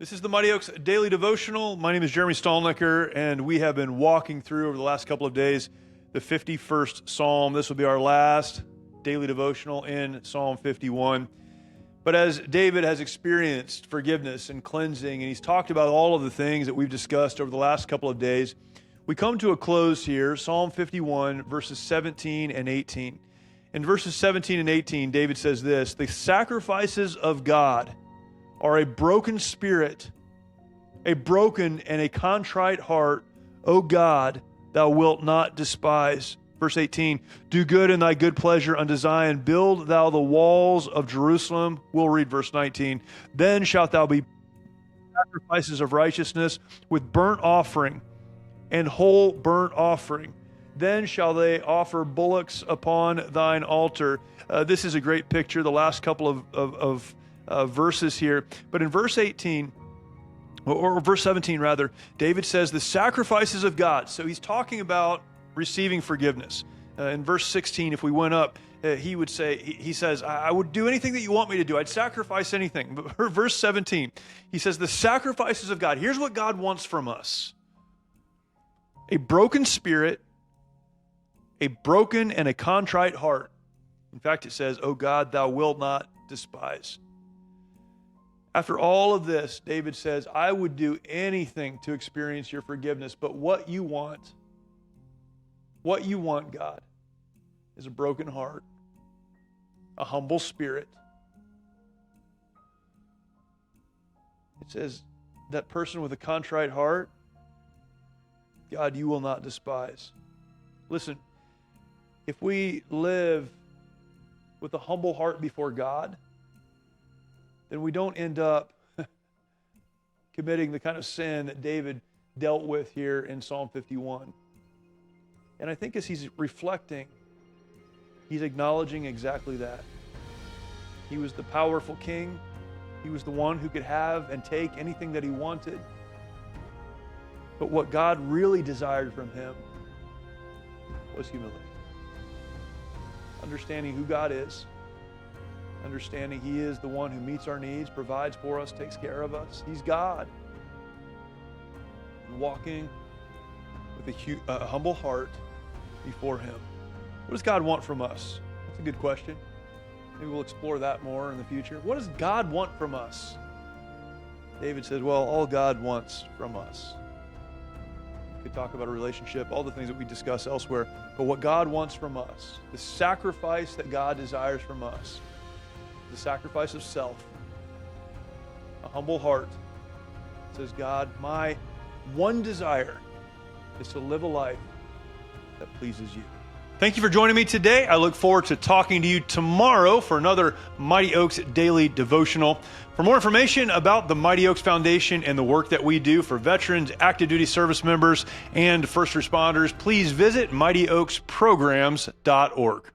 This is the Mighty Oaks Daily Devotional. My name is Jeremy Stallnecker, and we have been walking through over the last couple of days the 51st Psalm. This will be our last daily devotional in Psalm 51. But as David has experienced forgiveness and cleansing, and he's talked about all of the things that we've discussed over the last couple of days, we come to a close here, Psalm 51, verses 17 and 18. In verses 17 and 18, David says this: "The sacrifices of God are a broken spirit, a broken and a contrite heart. O God, thou wilt not despise." Verse 18, "Do good in thy good pleasure unto Zion. Build thou the walls of Jerusalem." We'll read verse 19. "Then shalt thou be sacrifices of righteousness with burnt offering and whole burnt offering. Then shall they offer bullocks upon thine altar." This is a great picture, the last couple of verses here. But in verse 18, or verse 17 rather, David says the sacrifices of God. So he's talking about receiving forgiveness. In verse 16, if we went up, he would say, he says, "I would do anything that you want me to do. I'd sacrifice anything." But verse 17, he says the sacrifices of God. Here's what God wants from us: a broken spirit, a broken and a contrite heart. In fact, it says, "O God, thou wilt not despise." After all of this, David says, I would do anything to experience your forgiveness, but what you want, God, is a broken heart, a humble spirit. It says, that person with a contrite heart, God, you will not despise. Listen, if we live with a humble heart before God, then we don't end up committing the kind of sin that David dealt with here in Psalm 51. And I think as he's reflecting, he's acknowledging exactly that. He was the powerful king. He was the one who could have and take anything that he wanted. But what God really desired from him was humility. Understanding who God is. Understanding He is the one who meets our needs, provides for us, takes care of us. He's God. And walking with a humble heart before Him. What does God want from us? That's a good question. Maybe we'll explore that more in the future. What does God want from us? David says, well, all God wants from us. We could talk about a relationship, all the things that we discuss elsewhere, but what God wants from us, the sacrifice that God desires from us, the sacrifice of self, a humble heart. It says, God, my one desire is to live a life that pleases you. Thank you for joining me today. I look forward to talking to you tomorrow for another Mighty Oaks Daily Devotional. For more information about the Mighty Oaks Foundation and the work that we do for veterans, active duty service members, and first responders, please visit mightyoaksprograms.org.